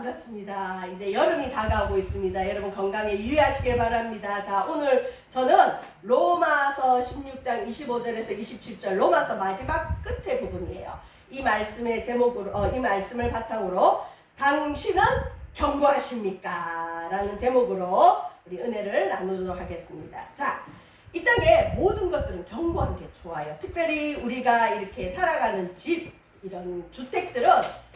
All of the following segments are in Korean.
반갑습니다. 이제 여름이 다가오고 있습니다. 여러분 건강에 유의하시길 바랍니다. 자, 오늘 저는 로마서 16장 25절에서 27절 로마서 마지막 끝에 부분이에요. 이 말씀의 제목으로 이 말씀을 바탕으로 당신은 경고하십니까? 라는 제목으로 우리 은혜를 나누도록 하겠습니다. 자, 이 땅에 모든 것들은 경고한 게 좋아요. 특별히 우리가 이렇게 살아가는 집, 이런 주택들은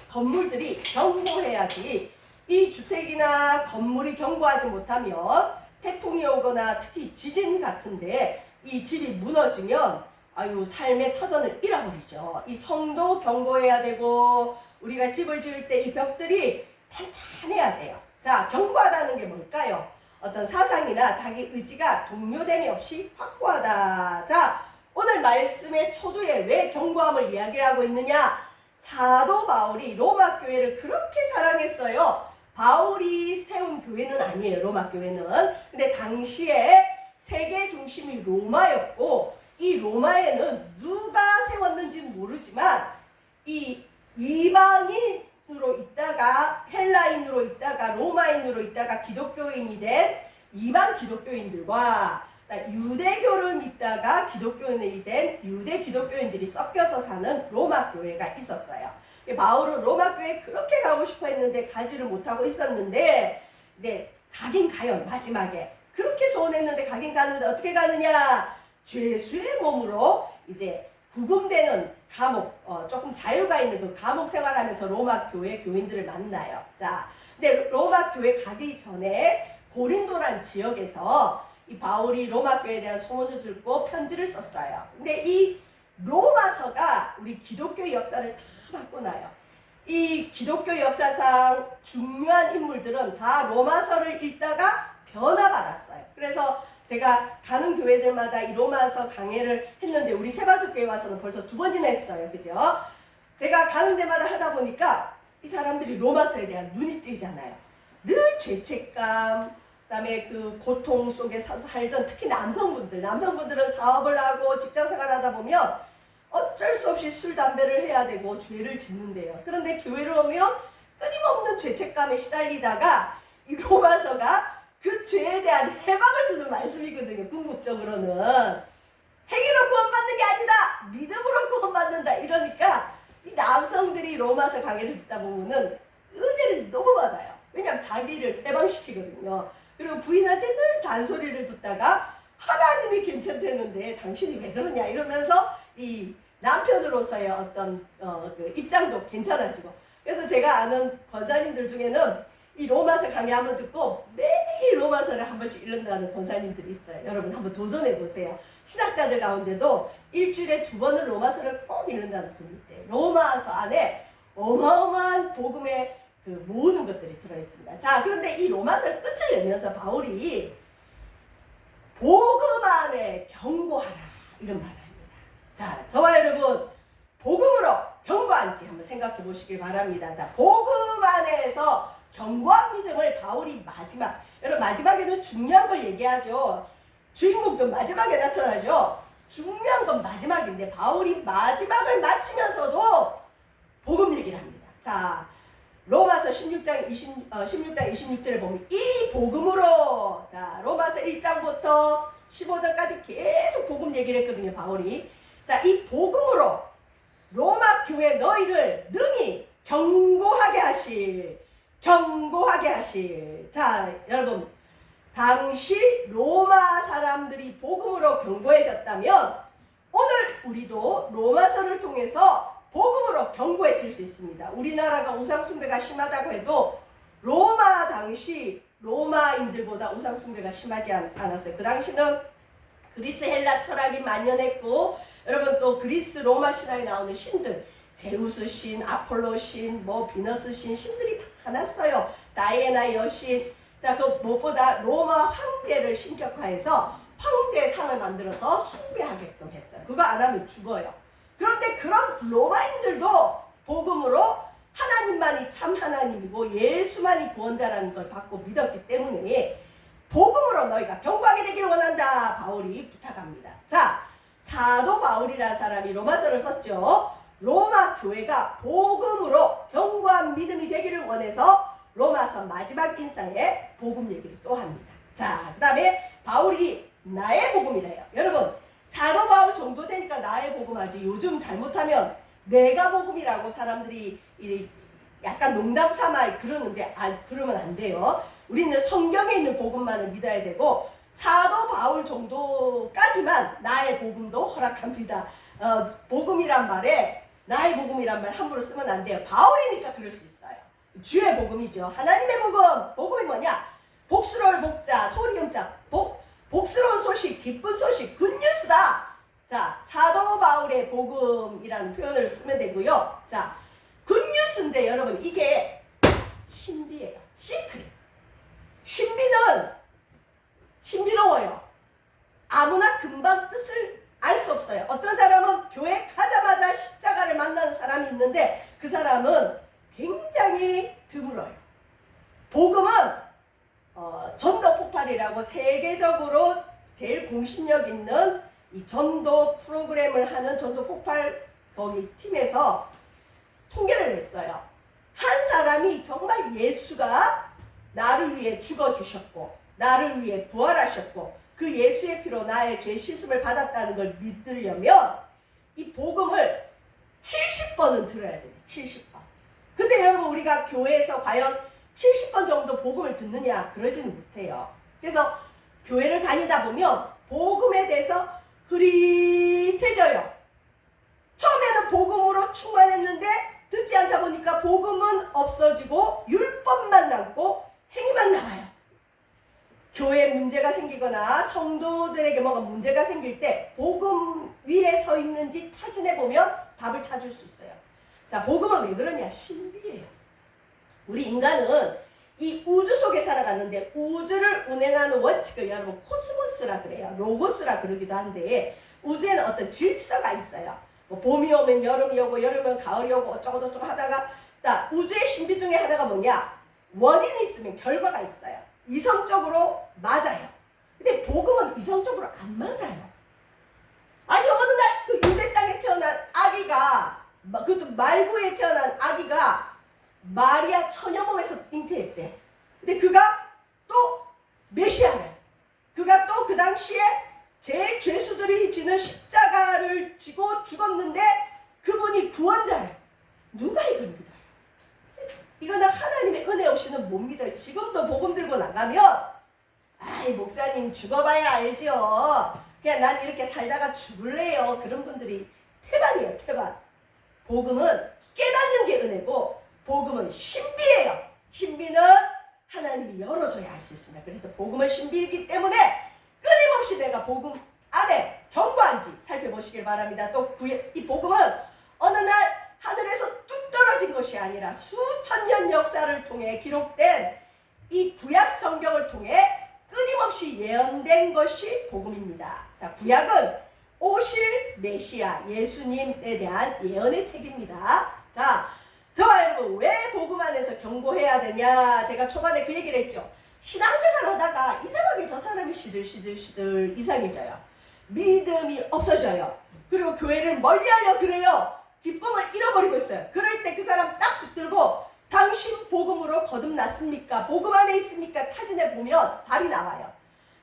건물들이 경고해야지, 이 주택이나 건물이 경고하지 못하면 태풍이 오거나 특히 지진 같은데 이 집이 무너지면 아유 삶의 터전을 잃어버리죠. 이 성도 경고해야 되고 우리가 집을 지을 때 이 벽들이 탄탄해야 돼요. 자, 경고하다는 게 뭘까요? 어떤 사상이나 자기 의지가 동요됨이 없이 확고하다. 자, 오늘 말씀의 초두에 왜 경고함을 이야기를 하고 있느냐? 사도 바울이 로마 교회를 그렇게 사랑했어요. 바울이 세운 교회는 아니에요, 로마 교회는. 근데 당시에 세계 중심이 로마였고, 이 로마에는 누가 세웠는지는 모르지만 이 이방인으로 있다가 헬라인으로 있다가 로마인으로 있다가 기독교인이 된 이방 기독교인들과 유대교를 믿다가 기독교인이 된 유대 기독교인들이 섞여서 사는 로마 교회가 있었어요. 바울은 로마 교회에 그렇게 가고 싶어 했는데 가지를 못하고 있었는데 이제 가긴 가요. 마지막에 그렇게 소원했는데 가긴 가는데 어떻게 가느냐? 죄수의 몸으로 이제 구금되는 감옥, 조금 자유가 있는 그 감옥 생활하면서 로마 교회 교인들을 만나요. 자, 근데 로마 교회 가기 전에 고린도란 지역에서 이 바울이 로마 교회에 대한 소문을 듣고 편지를 썼어요. 근데 이 로마서가 우리 기독교 역사를 다 바꿔놔요. 이 기독교 역사상 중요한 인물들은 다 로마서를 읽다가 변화받았어요. 그래서 제가 가는 교회들마다 이 로마서 강해를 했는데 우리 세바족교회 와서는 벌써 2번이나 했어요. 그죠? 제가 가는 데마다 하다 보니까 이 사람들이 로마서에 대한 눈이 뜨이잖아요. 늘 죄책감, 그다음에 그 고통 속에 살던 특히 남성분들은 사업을 하고 직장생활 하다 보면 어쩔 수 없이 술, 담배를 해야 되고 죄를 짓는데요. 그런데 교회를 오면 끊임없는 죄책감에 시달리다가 이 로마서가 그 죄에 대한 해방을 주는 말씀이거든요. 궁극적으로는 행위로 구원받는 게 아니다, 믿음으로 구원받는다. 이러니까 이 남성들이 로마서 강의를 듣다 보면은 은혜를 너무 받아요. 왜냐하면 자기를 해방시키거든요. 그리고 부인한테 늘 잔소리를 듣다가 하나님이 괜찮다는데 당신이 왜 그러냐 이러면서 이 남편으로서의 어떤 그 입장도 괜찮아지고. 그래서 제가 아는 권사님들 중에는 이 로마서 강의 한번 듣고 매일 로마서를 한 번씩 읽는다는 권사님들이 있어요. 여러분 한번 도전해 보세요. 신학자들 가운데도 일주일에 2번은 로마서를 꼭 읽는다는 분이 있대요. 로마서 안에 어마어마한 복음의 그 모든 것들이 들어있습니다. 자, 그런데 이 로마서의 끝을 내면서 바울이 복음 안에 경고하라 이런 말을 합니다. 자, 저와 여러분 복음으로 경고한지 한번 생각해 보시길 바랍니다. 자, 복음 안에서 경고한 믿음을 바울이 여러분 마지막에도 중요한 걸 얘기하죠. 주인공도 마지막에 나타나죠. 중요한 건 마지막인데 바울이 마지막을 마치면서도 복음 얘기를 합니다. 자, 로마서 16장 26절에 보면 이 복음으로, 자, 로마서 1장부터 15절까지 계속 복음 얘기를 했거든요, 바울이. 자, 이 복음으로 로마 교회 너희를 능히 경고하게 하실. 자, 여러분, 당시 로마 사람들이 복음으로 경고해졌다면 오늘 우리도 로마서를 통해서 복음으로 경고해질 수 있습니다. 우리나라가 우상숭배가 심하다고 해도 로마 당시 로마인들보다 우상숭배가 심하지 않았어요. 그 당시는 그리스 헬라 철학이 만연했고, 여러분 또 그리스 로마 신화에 나오는 신들, 제우스 신, 아폴로 신, 비너스 신들이 많았어요. 다이애나 여신. 자, 그 무엇보다 로마 황제를 신격화해서 황제의 상을 만들어서 숭배하게끔 했어요. 그거 안 하면 죽어요. 그런데 그런 로마인들도 복음으로 하나님만이 참 하나님이고 예수만이 구원자라는 걸 받고 믿었기 때문에 복음으로 너희가 경고하게 되기를 원한다, 바울이 부탁합니다. 자, 사도 바울이라는 사람이 로마서를 썼죠. 로마 교회가 복음으로 견고한 믿음이 되기를 원해서 로마서 마지막 인사에 복음 얘기를 또 합니다. 자, 그 다음에 바울이 나의 복음이래요. 여러분, 사도 바울 정도 되니까 나의 복음하지. 요즘 잘못하면 내가 복음이라고 사람들이 약간 농담 삼아 그러는데, 그러면 안 돼요. 우리는 성경에 있는 복음만을 믿어야 되고, 사도 바울 정도까지만 나의 복음도 허락합니다. 복음이란 말에 나의 복음이란 말 함부로 쓰면 안 돼요. 바울이니까 그럴 수 있어요. 주의 복음이죠. 하나님의 복음. 복음이 뭐냐? 복스러울 복자, 소리음자, 복스러운 소식, 기쁜 소식, 굿뉴스다. 자, 사도 바울의 복음이라는 표현을 쓰면 되고요. 자, 굿뉴스인데 여러분, 이게 신비예요. 시크릿. 신비로워요. 아무나 금방 뜻을 알 수 없어요. 어떤 사람은 교회 가자마자 십자가를 만나는 사람이 있는데 그 사람은 굉장히 드물어요. 복음은 전도 폭발이라고 세계적으로 제일 공신력 있는 이 전도 프로그램을 하는 전도 폭발 거기 팀에서 통계를 냈어요. 한 사람이 정말 예수가 나를 위해 죽어주셨고 나를 위해 부활하셨고 그 예수의 피로 나의 죄 씻음을 받았다는 걸 믿으려면 이 복음을 70번은 들어야 돼요. 70번. 근데 여러분, 우리가 교회에서 과연 70번 정도 복음을 듣느냐? 그러지는 못해요. 그래서 교회를 다니다 보면 복음에 대해서 흐릿해져요. 처음에는 복음으로 충만했는데 듣지 않다 보니까 복음은 없어지고 율법만 남고 행위만 남아요. 교회에 문제가 생기거나 성도들에게 뭔가 문제가 생길 때 복음 위에 서 있는지 타진해 보면 답을 찾을 수 있어요. 자, 복음은 왜 그러냐? 신비예요. 우리 인간은 이 우주 속에 살아갔는데 우주를 운행하는 원칙을 여러분 코스모스라 그래요. 로고스라 그러기도 한데 우주에는 어떤 질서가 있어요. 뭐 봄이 오면 여름이 오고 여름이 오면 가을이 오고 어쩌고저쩌고 하다가 자, 우주의 신비 중에 하나가 뭐냐? 원인이 있으면 결과가 있어요. 이성적으로 맞아요. 근데 복음은 이성적으로 안 맞아요. 아니 어느 날 그 유대 땅에 태어난 아기가 그것도 말구에 태어난 아기가 마리아 처녀 몸에서 잉태했대. 근데 그가 또 메시아래. 그가 또 그 당시에 제일 죄수들이 지는 십자가를 지고 죽었는데 그분이 구원자래. 누가 이걸 믿어요? 이거는 하나님의 은혜 없이는 못 믿어요. 지금도 복음 들고 나가면 아이 목사님 죽어봐야 알죠. 그냥 난 이렇게 살다가 죽을래요. 그런 분들이 태반이에요. 태반. 복음은 깨닫는 게 은혜고 복음은 신비예요. 신비는 하나님이 열어줘야 할 수 있습니다. 그래서 복음은 신비이기 때문에 끊임없이 내가 복음 안에 경고한지 살펴보시길 바랍니다. 또 이 복음은 어느 날 하늘에서 뚝 떨어진 것이 아니라 수천 년 역사를 통해 기록된 이 구약 성경을 통해 끊임없이 예언된 것이 복음입니다. 자, 구약은 오실 메시아 예수님에 대한 예언의 책입니다. 자, 저와 여러분 왜 복음 안에서 경고해야 되냐? 제가 초반에 그 얘기를 했죠. 신앙생활 하다가 이상하게 저 사람이 시들시들 이상해져요. 믿음이 없어져요. 그리고 교회를 멀리하려 그래요. 기쁨을 잃어버리고 있어요. 그럴 때 그 사람 딱 붙들고 당신 복음으로 거듭났습니까? 복음 안에 있습니까? 타진해 보면 답이 나와요.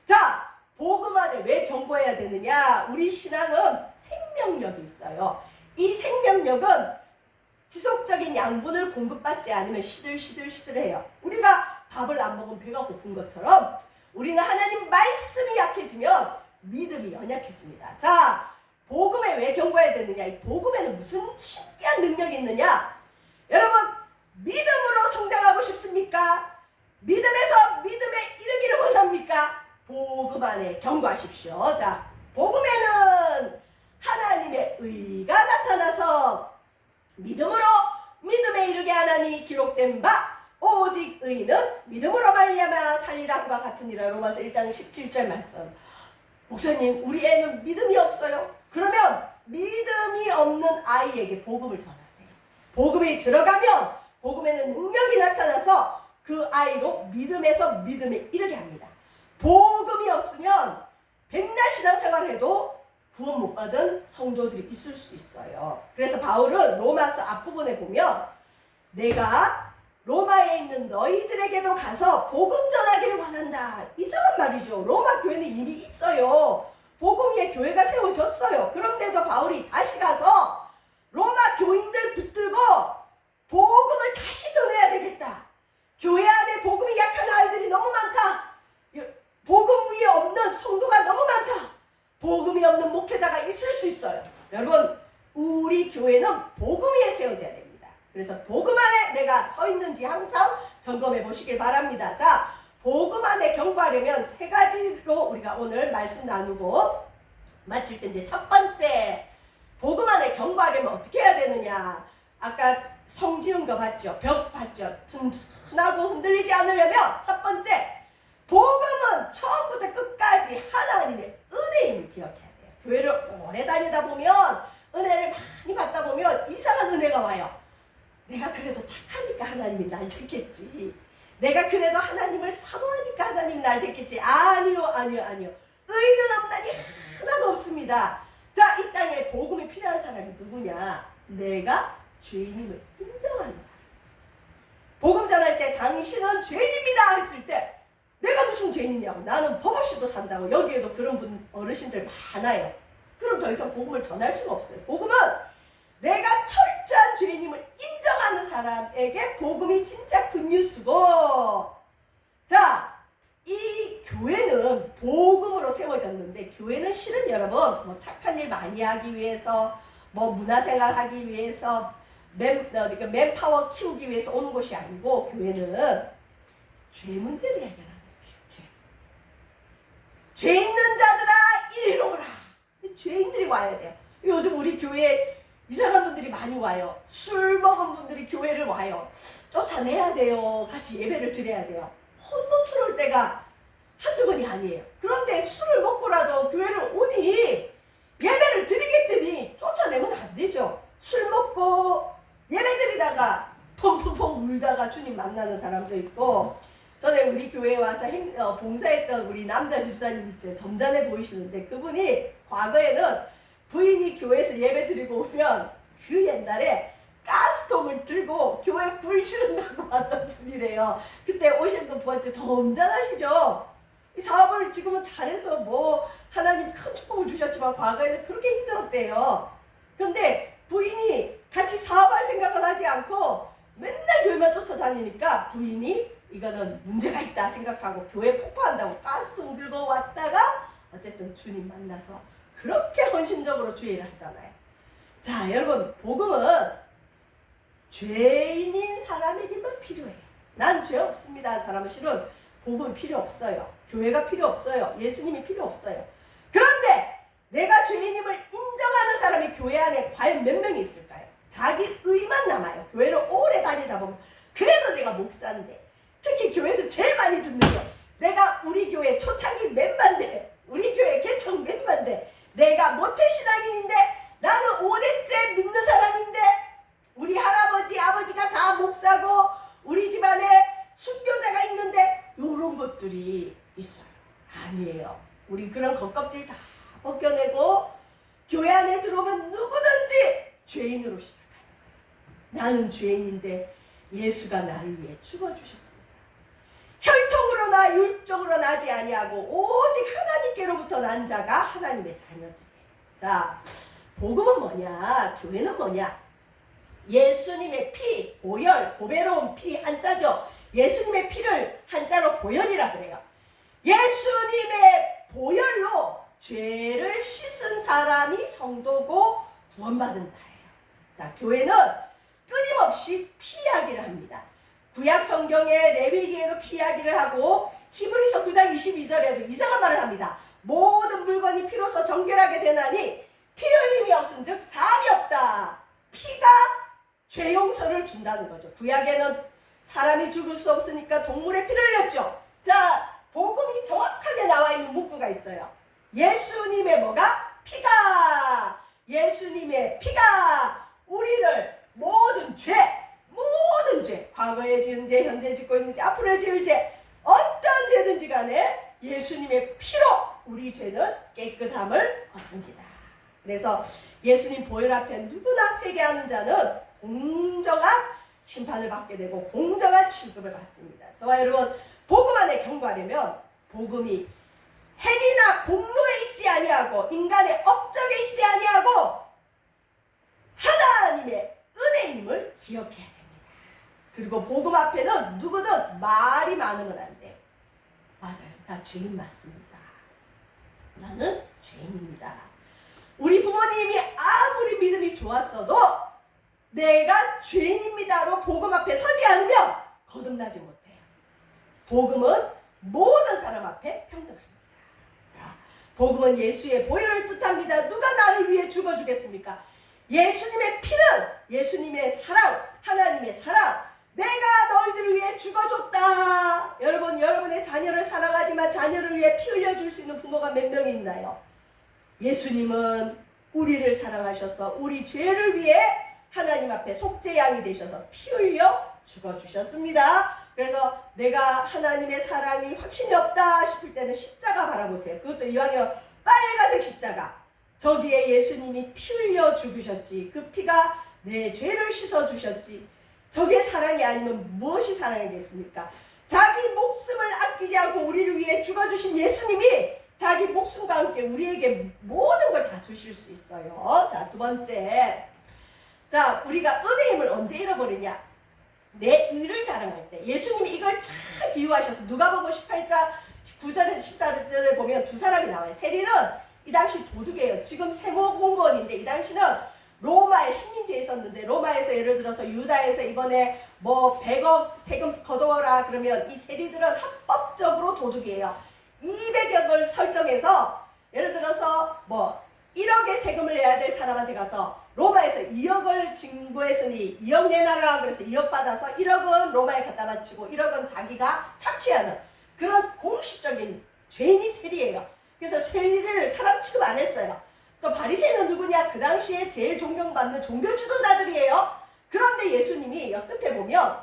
자, 복음 안에 왜 경고해야 되느냐? 우리 신앙은 생명력이 있어요. 이 생명력은 지속적인 양분을 공급받지 않으면 시들시들해요. 우리가 밥을 안 먹으면 배가 고픈 것처럼 우리는 하나님 말씀이 약해지면 믿음이 연약해집니다. 자, 복음에 왜 경고해야 되느냐? 이 복음에는 무슨 신기한 능력이 있느냐? 여러분, 믿음으로 성장하고 싶습니까? 믿음에서 믿음에 이르기를 원합니까? 복음 안에 경고하십시오. 자, 복음에는 하나님의 의가 나타나서 믿음으로 믿음에 이르게 하나니 기록된 바 오직 의는 믿음으로 말미암아 살리라과 같으니라. 로마서 1장 17절 말씀. 목사님, 우리 애는 믿음이 없어요. 그러면 믿음이 없는 아이에게 복음을 전하세요. 복음이 들어가면 복음에는 능력이 나타나서 그 아이로 믿음에서 믿음에 이르게 합니다. 복음이 없으면 백날 신앙생활을 해도 구원 못 받은 성도들이 있을 수 있어요. 그래서 바울은 로마서 앞부분에 보면 내가 로마에 있는 너희들에게도 가서 복음 전하기를 원한다. 이상한 말이죠. 로마 교회는 이미 있어요. 복음 위에 교회가 세워졌어요. 그런데도 바울이 다시 가서 로마 교인들 붙들고 복음을 다시 전해야 되겠다. 교회 안에 복음이 약한 아이들이 너무 많다. 복음 위에 없는 성도가 너무 많다. 복음이 없는 목회자가 있을 수 있어요. 여러분, 우리 교회는 복음 위에 세워져야 됩니다. 그래서 복음 안에 내가 서 있는지 항상 점검해 보시길 바랍니다. 자, 복음 안에 경고하려면 세 가지로 우리가 오늘 말씀 나누고 마칠 텐데, 첫 번째, 복음 안에 경고하려면 어떻게 해야 되느냐. 아까 성 지은 거 봤죠? 벽 봤죠? 튼튼하고 흔들리지 않으려면 첫 번째, 복음은 처음부터 끝까지 하나님의 은혜임을 기억해야 돼요. 교회를 오래 다니다 보면, 은혜를 많이 받다 보면 이상한 은혜가 와요. 내가 그래도 착하니까 하나님이 날 택했지. 내가 그래도 하나님을 사모하니까 하나님이 날 택했지. 아니요. 의인은 없다니 하나도 없습니다. 자, 이 땅에 복음이 필요한 사람이 누구냐? 내가 죄인임을 인정하는 사람. 복음 전할 때 당신은 죄인입니다 했을 때 내가 무슨 죄인이냐고, 나는 법 없이도 산다고. 여기에도 그런 어르신들 많아요. 그럼 더 이상 복음을 전할 수가 없어요. 복음은 내가 철저한 죄인임을 인정하는 사람에게 복음이 진짜 굿뉴스고, 자, 이 교회는 복음으로 세워졌는데, 교회는 실은 여러분 뭐 착한 일 많이 하기 위해서, 뭐 문화생활 하기 위해서, 맨파워 키우기 위해서 오는 곳이 아니고, 교회는 죄 문제를 해결하는 곳이에요. 죄 있는 자들아 이리로 오라. 죄인들이 와야 돼요. 요즘 우리 교회에 이상한 분들이 많이 와요. 술 먹은 분들이 교회를 와요. 쫓아내야 돼요. 같이 예배를 드려야 돼요. 혼돈스러울 때가 한두 번이 아니에요. 그런데 술을 먹고라도 교회를 오니 예배를 드리겠더니 쫓아내면 안 되죠. 술 먹고 예배 드리다가 펑펑펑 울다가 주님 만나는 사람도 있고, 전에 우리 교회에 와서 봉사했던 우리 남자 집사님 있죠. 점잖해 보이시는데, 그분이 과거에는 부인이 교회에서 예배 드리고 오면 그 옛날에 가스통을 들고 교회 불 지른다고 왔던 분이래요. 그때 오신 분 보았죠? 점잖하시죠? 이 사업을 지금은 잘해서 뭐 하나님 큰 축복을 주셨지만 과거에는 그렇게 힘들었대요. 근데 부인이 같이 사업할 생각은 하지 않고 맨날 교회만 쫓아다니니까 부인이 이거는 문제가 있다 생각하고 교회 폭파한다고 가스통 들고 왔다가 어쨌든 주님 만나서 그렇게 헌신적으로 주의를 하잖아요. 자, 여러분, 복음은 죄인인 사람에게만 필요해요. 난 죄 없습니다 하는 사람은 실은 복음이 필요 없어요. 교회가 필요 없어요. 예수님이 필요 없어요. 그런데 내가 죄인임을 인정하는 사람이 교회 안에 과연 몇 명이 있을까요? 자기 의만 남아요. 교회를 오래 다니다 보면 그래도 내가 목사인데, 특히 교회에서 제일 많이 듣는 거, 내가 우리 교회 초창기 멤버인데, 우리 교회 개척 멤버인데, 내가 모태신앙인인데, 나는 5년째 믿는 사람인데, 우리 할아버지 아버지가 다 목사고 우리 집안에 순교자가 있는데, 요런 것들이 있어요. 아니에요. 우리 그런 겉껍질 다 벗겨내고 교회 안에 들어오면 누구든지 죄인으로 시작하는 거예요. 나는 죄인인데 예수가 나를 위해 죽어주셨습니다. 혈통으로나 율적으로 나지 아니하고 오직 하나님께로부터 난 자가 하나님의 자녀들이에요. 자, 복음은 뭐냐? 교회는 뭐냐? 예수님의 피, 보혈, 보배로운 피 한자죠. 예수님의 피를 한자로 보혈이라 그래요. 예수님의 보혈로 죄를 씻은 사람이 성도고 구원받은 자예요. 자, 교회는 끊임없이 피 이야기를 합니다. 구약 성경의 레위기에도 피 이야기를 하고 히브리서 9장 22절에도 이상한 말을 합니다. 모든 물건이 피로써 정결하게 되나니 피 흘림이 없은즉 사함이 없다. 피가 죄 용서를 준다는 거죠. 구약에는 사람이 죽을 수 없으니까 동물의 피를 흘렸죠. 자, 복음이 정확하게 나와 있는 문구가 있어요. 예수님의 뭐가? 피가! 예수님의 피가 우리를 모든 죄, 과거에 지은 죄, 현재 짓고 있는 죄, 앞으로 지을 죄, 어떤 죄든지 간에 예수님의 피로 우리 죄는 깨끗함을 얻습니다. 그래서 예수님 보혈 앞에 누구나 회개하는 자는 공정한 심판을 받게 되고 공정한 취급을 받습니다. 저와 여러분, 복음 안에 경고하려면 복음이 행위나 공로에 있지 아니하고 인간의 업적에 있지 아니하고 하나님의 은혜임을 기억해야 됩니다. 그리고 복음 앞에는 누구든 말이 많으면 안 돼요. 맞아요. 나 죄인 맞습니다. 나는 죄인입니다. 우리 부모님이 아무리 믿음이 좋았어도 내가 죄인입니다로 복음 앞에 서지 않으면 거듭나지 못해요. 복음은 모든 사람 앞에 평등합니다. 자, 복음은 예수의 보혈을 뜻합니다. 누가 나를 위해 죽어주겠습니까? 예수님의 피는 예수님의 사랑, 하나님의 사랑, 내가 너희들을 위해 죽어줬다. 여러분, 여러분의 자녀를 사랑하지만 자녀를 위해 피 흘려줄 수 있는 부모가 몇 명이 있나요? 예수님은 우리를 사랑하셔서 우리 죄를 위해 하나님 앞에 속죄양이 되셔서 피 흘려 죽어주셨습니다. 그래서 내가 하나님의 사랑이 확신이 없다 싶을 때는 십자가 바라보세요. 그것도 이왕이면 빨간색 십자가. 저기에 예수님이 피 흘려 죽으셨지. 그 피가 내 죄를 씻어주셨지. 저게 사랑이 아니면 무엇이 사랑이겠습니까? 자기 목숨을 아끼지 않고 우리를 위해 죽어주신 예수님이 자기 목숨과 함께 우리에게 모든 걸 다 주실 수 있어요. 자, 두 번째. 자, 우리가 은혜임을 언제 잃어버리냐? 내 의를 자랑할 때. 예수님이 이걸 잘 비유하셔서 누가복음 18장 9절에서 14절을 보면 두 사람이 나와요. 세리는 이 당시 도둑이에요. 지금 세무공무원인데 이 당시는 로마에 식민지에 있었는데 로마에서 예를 들어서 유다에서 이번에 뭐 100억 세금 거둬라 그러면 이 세리들은 합법적으로 도둑이에요. 200억을 설정해서 예를 들어서 뭐 1억의 세금을 내야 될 사람한테 가서 로마에서 2억을 징부했으니 2억 내놔라. 그래서 2억 받아서 1억은 로마에 갖다 바치고 1억은 자기가 착취하는 그런 공식적인 죄인이 세리예요. 그래서 세리를 사람 취급 안 했어요. 또 바리새인은 누구냐? 그 당시에 제일 존경받는 종교 지도자들이에요. 그런데 예수님이 끝에 보면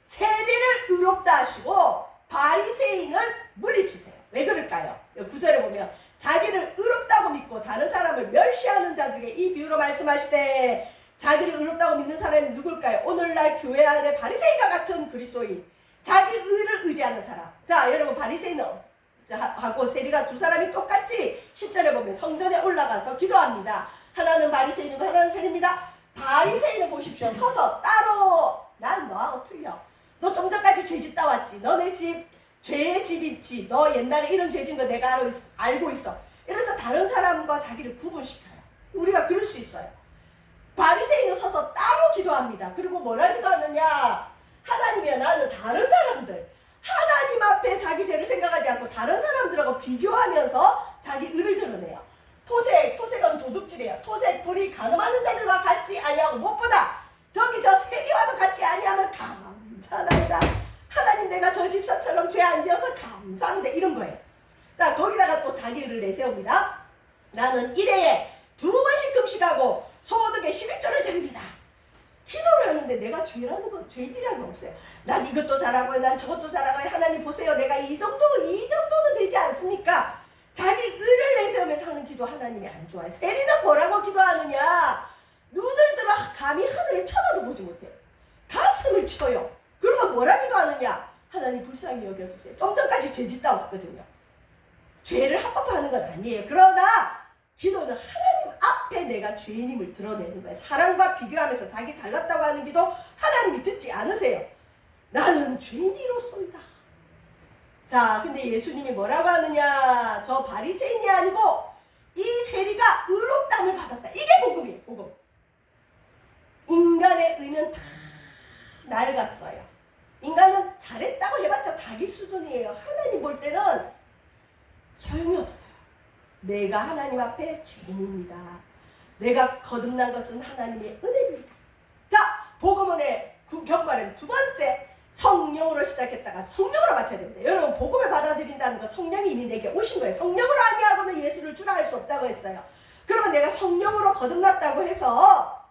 세리를 의롭다 하시고 바리새인을 물리치세요. 왜 그럴까요? 9절에 보면 자기를 의롭다고 믿고 다른 사람을 멸시하는 자들에게 이 비유로 말씀하시되 자기를 의롭다고 믿는 사람이 누굴까요? 오늘날 교회 안에 바리새인과 같은 그리스도인, 자기 의를 의지하는 사람. 자, 여러분, 바리새인은 하고 세리가 두 사람이 똑같이 10절에 보면 성전에 올라가서 기도합니다. 하나는 바리새인이고 하나는 세리입니다. 바리새인을 보십시오. 서서 따로 난 너하고 틀려. 너 좀 전까지 죄 짓다 왔지. 너네 집 죄의 집이지. 너 옛날에 이런 죄 짓는 거 내가 알고 있어. 이래서 다른 사람과 자기를 구분시켜요. 우리가 그럴 수 있어요. 바리새인은 서서 따로 기도합니다. 그리고 뭐라 기도하느냐? 하나님이여, 나는 다른 사람들, 하나님 앞에 자기 죄를 생각하지 않고 다른 사람들하고 비교하면서 자기 의를 드러내요. 토색은 도둑질이에요. 토색 불이 가늠하는 자들과 같이 아니하고 무엇보다 저기 저 세리와도 같이 아니하면 감사합니다. 하나님, 내가 저 집사처럼 죄 안 지어서 감사합니다. 이런 거예요. 자, 거기다가 또 자기 의를 내세웁니다. 나는 1회에 2번씩 금식하고 소득의 11조를 드립니다. 기도를 하는데 내가 죄라는 건 죄인이라는 거 없어요. 난 이것도 잘하고요. 난 저것도 잘하고요. 하나님 보세요. 내가 이 정도는 되지 않습니까? 자기 의를 내세우면서 하는 기도 하나님이 안 좋아해. 세리는 뭐라고 기도하느냐? 눈을 들어 감히 하늘을 쳐다도 보지 못해요. 가슴을 쳐요. 그러면 뭐라 기도하느냐? 하나님 불쌍히 여겨주세요. 좀 전까지 죄 짓다 왔거든요. 죄를 합법화하는 건 아니에요. 그러나 기도는 하나님 앞에 내가 죄인임을 드러내는 거예요. 사람과 비교하면서 자기 잘났다고 하는 기도 하나님이 듣지 않으세요. 나는 죄인이로소이다. 자, 근데 예수님이 뭐라고 하느냐? 저 바리새인이 아니고 이 세리가 의롭다함을 받았다. 이게 복음이에요. 복음. 인간의 의는 다 낡았어요. 인간은 잘했다고 해봤자 자기 수준이에요. 하나님 볼 때는 소용이 없어요. 내가 하나님 앞에 죄인입니다. 내가 거듭난 것은 하나님의 은혜입니다. 자, 복음의 경과는 두 번째, 성령으로 시작했다가 성령으로 마쳐야 됩니다. 여러분, 복음을 받아들인다는 건 성령이 이미 내게 오신 거예요. 성령으로 아니하고는 예수를 주라 할 수 없다고 했어요. 그러면 내가 성령으로 거듭났다고 해서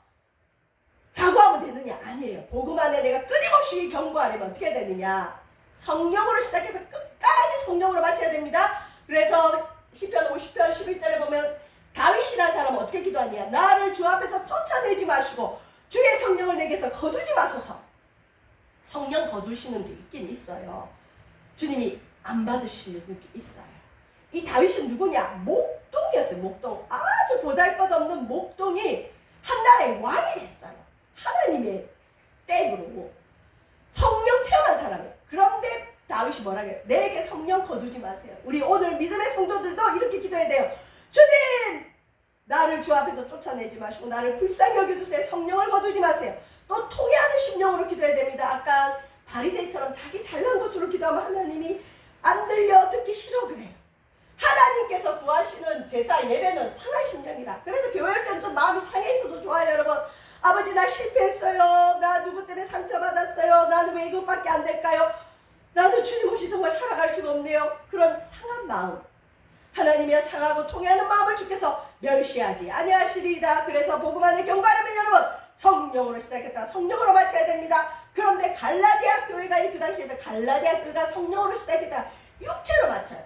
자고하면 되느냐? 아니에요. 복음 안에 내가 끊임없이 경고하려면 어떻게 되느냐? 성령으로 시작해서 끝까지 성령으로 마쳐야 됩니다. 그래서 시편 50편 11절에 보면 다윗이라는 사람은 어떻게 기도하냐? 나를 주 앞에서 쫓아내지 마시고 주의 성령을 내게서 거두지 마소서. 성령 거두시는 게 있긴 있어요. 주님이 안 받으시는 게 있어요. 이 다윗은 누구냐? 목동이었어요. 목동. 아주 보잘것없는 목동이 한 나라의 왕이 됐어요. 하나님의 땡으로 성령 체험한 사람이에요. 그런데 다윗이 뭐라 해요? 내게 성령 거두지 마세요. 우리 오늘 믿음의 성도들도 이렇게 기도해야 돼요. 주님! 나를 주 앞에서 쫓아내지 마시고 나를 불쌍히 여겨주세요. 성령을 거두지 마세요. 또 통회하는 심령으로 기도해야 됩니다. 아까 바리새인처럼 자기 잘난 것으로 기도하면 하나님이 안 들려 듣기 싫어 그래요. 하나님께서 구하시는 제사 예배는 상한 심령이라. 그래서 교회 올 때는 좀 마음이 상해 있어도 좋아요. 여러분, 아버지 나 실패했어요. 나 누구 때문에 상처받았어요. 나는 왜 이것밖에 안 될까요? 나는 주님 없이 정말 살아갈 수가 없네요. 그런 상한 마음, 하나님이여 상하고 통해하는 마음을 주께서 멸시하지 아니하시리이다. 그래서 복음 안에 경고하려면 여러분 성령으로 시작했다. 성령으로 마쳐야 됩니다. 그런데 갈라디아 교회가 그 당시에서 갈라디아 교회가 성령으로 시작했다. 육체로 맞춰요.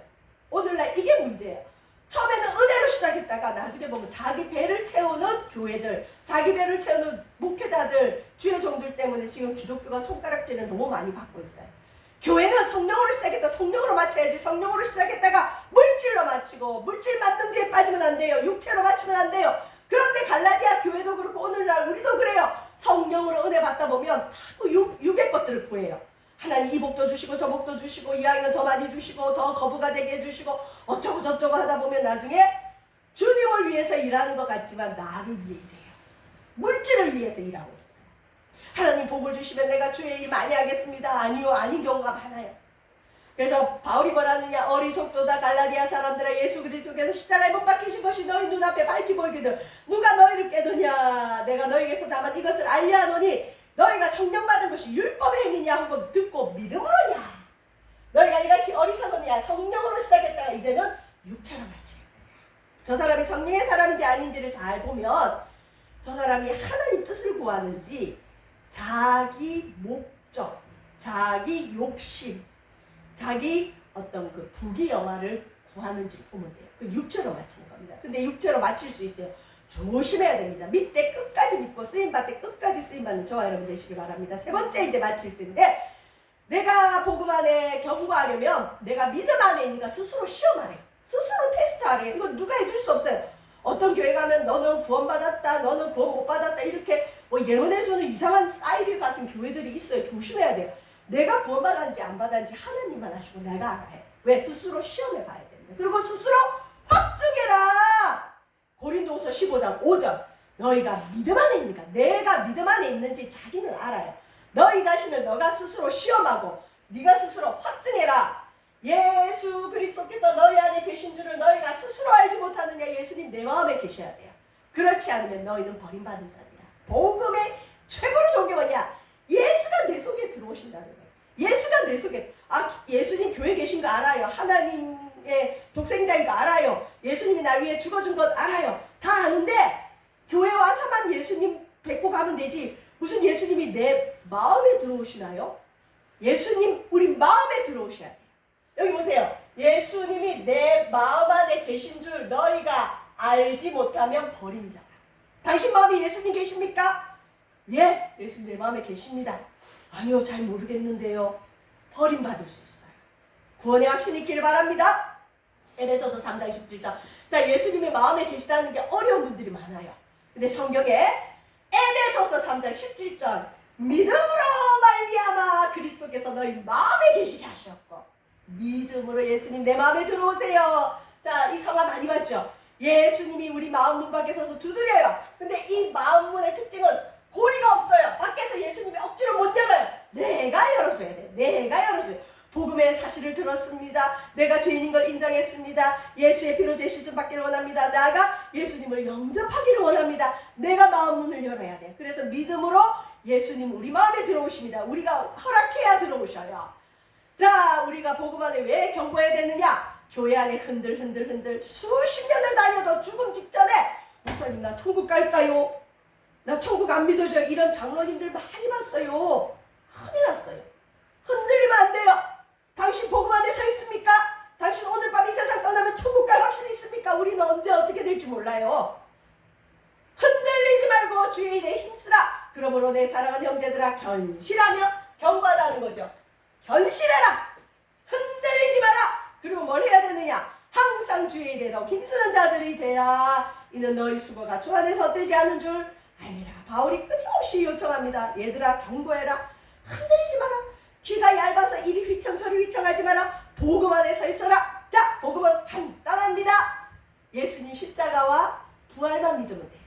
오늘날 이게 문제예요. 처음에는 은혜로 시작했다가 나중에 보면 자기 배를 채우는 교회들, 자기 배를 채우는 목회자들, 주의 종들 때문에 지금 기독교가 손가락질을 너무 많이 받고 있어요. 교회는 성령으로 시작했다. 성령으로 맞춰야지. 성령으로 시작했다가 물질로 맞추고 물질 만든 뒤에 빠지면 안 돼요. 육체로 맞추면 안 돼요. 그런데 갈라디아 교회도 그렇고 오늘날 우리도 그래요. 성령으로 은혜 받다 보면 자꾸 육의 것들을 구해요. 하나님 이 복도 주시고 저 복도 주시고 이 아이는 더 많이 주시고 더 거부가 되게 해주시고 어쩌고 저쩌고 하다 보면 나중에 주님을 위해서 일하는 것 같지만 나를 위해 일해요. 물질을 위해서 일하고 있어요. 하나님 복을 주시면 내가 주의 일 많이 하겠습니다. 아니요. 아닌 경우가 많아요. 그래서 바울이 뭐라느냐. 어리석도다 갈라디아 사람들아 예수 그리스도께서 십자가에 못 박히신 것이 너희 눈앞에 밝히 보이거든 누가 너희를 깨느냐. 내가 너희에게서 다만 이것을 알려 하노니 너희가 성령 받은 것이 율법의 행위냐 하고 듣고 믿음으로냐. 너희가 이같이 어리석으냐. 성령으로 시작했다가 이제는 육체로 마치겠느냐. 저 사람이 성령의 사람인지 아닌지를 잘 보면 저 사람이 하나님 뜻을 구하는지 자기 목적, 자기 욕심, 자기 어떤 그 부귀영화를 구하는지 보면 돼요. 그 육체로 맞추는 겁니다. 근데 육체로 맞출 수 있어요. 조심해야 됩니다. 밑에 끝까지 믿고 쓰임받을 때 끝까지 쓰임받는 저와 여러분 되시길 바랍니다. 세 번째 이제 마칠 텐데 내가 복음 안에 경고하려면 내가 믿음 안에 있는가 스스로 시험하래요. 스스로 테스트하래요. 이거 누가 해줄 수 없어요. 어떤 교회 가면 너는 구원받았다, 너는 구원 못 받았다 이렇게 뭐 예언해주는 이상한 사이비 같은 교회들이 있어요. 조심해야 돼요. 내가 구원받았는지 안 받았는지 하나님만 아시고 내가 알아요. 왜? 스스로 시험해 봐야 됩니다. 그리고 스스로 확증해라. 고린도후서 15장 5절 너희가 믿음 안에 있는가? 내가 믿음 안에 있는지 자기는 알아요. 너희 자신을 너가 스스로 시험하고 네가 스스로 확증해라. 예수 그리스도께서 너희 안에 계신 줄을 너희가 스스로 알지 못하느냐. 예수님 내 마음에 계셔야 돼요. 그렇지 않으면 너희는 버림받은 자들이야. 복음의 최고로 좋은 게 뭐냐? 예수가 내 속에 들어오신다는 거예요. 예수가 내 속에 예수님 교회 계신 거 알아요. 하나님의 독생자인 거 알아요. 예수님이 나 위해 죽어준 것 알아요. 다 아는데 교회 와서만 예수님 뵙고 가면 되지 무슨 예수님이 내 마음에 들어오시나요? 예수님 우리 마음에 들어오셔야 돼요. 여기 보세요. 예수님이 내 마음 안에 계신 줄 너희가 알지 못하면 버린 자다. 당신 마음에 예수님 계십니까? 예, 예수님 내 마음에 계십니다. 아니요, 잘 모르겠는데요. 버림받을 수 있어요. 구원의 확신이 있기를 바랍니다. 에베소서 3장 17절. 자, 예수님의 마음에 계시다는 게 어려운 분들이 많아요. 근데 성경에 에베소서 3장 17절 믿음으로 말미암아 그리스도께서 너희 마음에 계시게 하셨고 믿음으로 예수님 내 마음에 들어오세요. 자, 이 성화 많이 봤죠? 예수님이 우리 마음 문 밖에 서서 두드려요. 근데 이 마음 문의 특징은 고리가 없어요. 밖에서 예수님이 억지로 못 열어요. 내가 열어줘야 돼요. 내가 열어줘요. 복음의 사실을 들었습니다. 내가 죄인인 걸 인정했습니다. 예수의 피로 제 씻음 받기를 원합니다. 나아가 예수님을 영접하기를 원합니다. 내가 마음 문을 열어야 돼요. 그래서 믿음으로 예수님 우리 마음에 들어오십니다. 우리가 허락해야 들어오셔요. 자, 우리가 복음 안에 왜 경고해야 되느냐? 교회 안에 흔들 수십 년을 다녀도 죽음 직전에 목사님 나 천국 갈까요? 나 천국 안 믿어져요. 이런 장로님들 많이 봤어요. 큰일 났어요. 흔들리면 안 돼요. 당신 복음 안에 서 있습니까? 당신 오늘 밤 이 세상 떠나면 천국 갈 확신이 있습니까? 우리는 언제 어떻게 될지 몰라요. 흔들리지 말고 주의 일에 힘쓰라. 그러므로 내 사랑하는 형제들아 견실하며 경고하다는 거죠. 견실해라. 흔들리지 마라. 그리고 뭘 해야 되느냐? 항상 주의 일에 더 힘쓰는 자들이 되라. 이는 너희 수고가 주 안에서 헛되지 않은 줄 알미라. 바울이 끊임없이 요청합니다. 얘들아 경고해라. 흔들리지 마라. 귀가 얇아서 이리 휘청 저리 휘청하지 마라. 복음 안에 서 있어라. 자, 복음은 간단합니다. 예수님 십자가와 부활만 믿으면 돼요.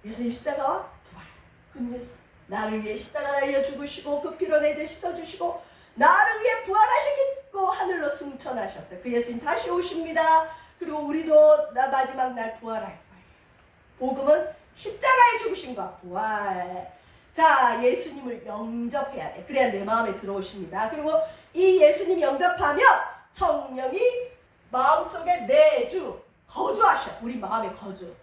예수님 십자가와 부활. 굿뉴스. 나를 위해 십자가 달려 죽으시고 그 피로 내 죄 씻어주시고 나를 위해 부활하시고 하늘로 승천하셨어요. 그 예수님 다시 오십니다. 그리고 우리도 마지막 날 부활할 거예요. 복음은 십자가의 죽으심과 부활. 자, 예수님을 영접해야 돼. 그래야 내 마음에 들어오십니다. 그리고 이 예수님 영접하면 성령이 마음속에 내주 거주하셔. 우리 마음에 거주.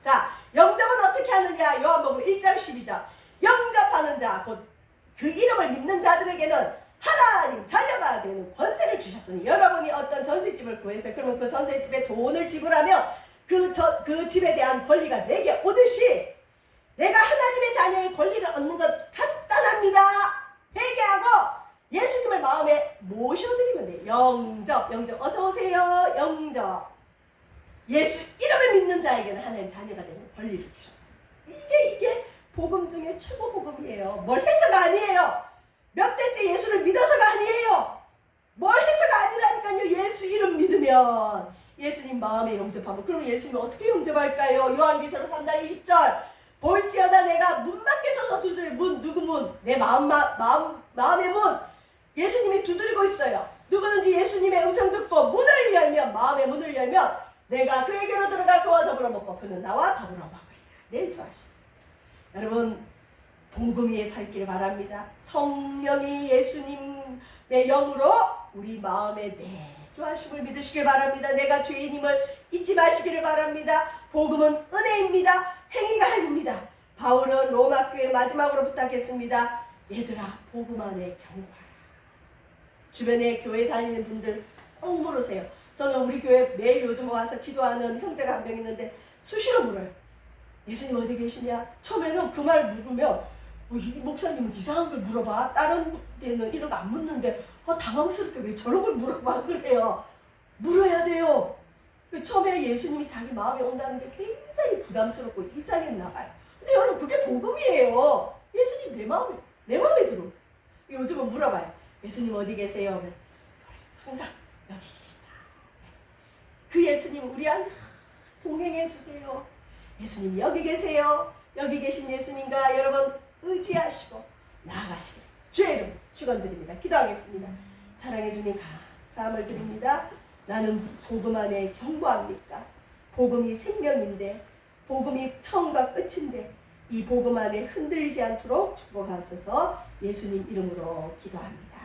자, 영접은 어떻게 하느냐? 요한복음 1장 12절. 영접하는 자, 곧 그 이름을 믿는 자들에게는 하나님 자녀가 되는 권세를 주셨으니, 여러분이 어떤 전셋집을 구했어요. 그러면 그 전셋집에 돈을 지불하면 그 집에 대한 권리가 내게 오듯이 내가 하나님의 자녀의 권리를 얻는 것 간단합니다. 회개하고 예수님을 마음에 모셔드리면 돼요. 영접. 어서 오세요. 영접. 예수 이름을 믿는 자에게는 하나님 자녀가 되는 권리를 주셨어요. 이게 복음 중에 최고 복음이에요. 뭘 해서가 아니에요. 몇 대째 예수를 믿어서가 아니에요. 뭘 해서가 아니라니까요. 예수 이름 믿으면 예수님 마음에 영접하면. 그럼 예수님 어떻게 영접할까요? 요한계시록 3장 20절. 볼지어다 내가 문 밖에 서서 두드려. 문, 누구 문? 내 마음의 문. 예수님이 두드리고 있어요. 누구든지 예수님의 음성 듣고 문을 열면, 마음의 문을 열면 내가 그에게로 들어가 그와 더불어 먹고 그는 나와 더불어 먹으리라. 내주하시오. 여러분, 복음 위에 살기를 바랍니다. 성령이 예수님의 영으로 우리 마음에 내주하심을 믿으시길 바랍니다. 내가 죄인임을 잊지 마시기를 바랍니다. 복음은 은혜입니다. 행위가 아닙니다. 바울은 로마 교회 마지막으로 부탁했습니다. 얘들아, 복음 안에 경고하라. 주변에 교회 다니는 분들 꼭 물으세요. 저는 우리 교회 매일 요즘 와서 기도하는 형제가 한 명 있는데 수시로 물어요. 예수님 어디 계시냐? 처음에는 그 말 물으면 이 목사님은 이상한 걸 물어봐. 다른 데는 이런 거 안 묻는데 당황스럽게 왜 저런 걸 물어봐 그래요. 물어야 돼요. 처음에 예수님이 자기 마음에 온다는 게 굉장히 부담스럽고 이상했나 봐요. 근데 여러분, 그게 복음이에요. 예수님 내 마음에 들어오세요. 요즘은 물어봐요. 예수님 어디 계세요? 항상 여기 계시다. 그 예수님 우리한테 동행해 주세요. 예수님 여기 계세요. 여기 계신 예수님과 여러분 의지하시고 나아가시길 주의 이름 축원드립니다. 기도하겠습니다. 사랑해 주님 감사함을 드립니다. 나는 복음 안에 경고합니까? 복음이 생명인데, 복음이 처음과 끝인데 이 복음 안에 흔들리지 않도록 축복하소서. 예수님 이름으로 기도합니다.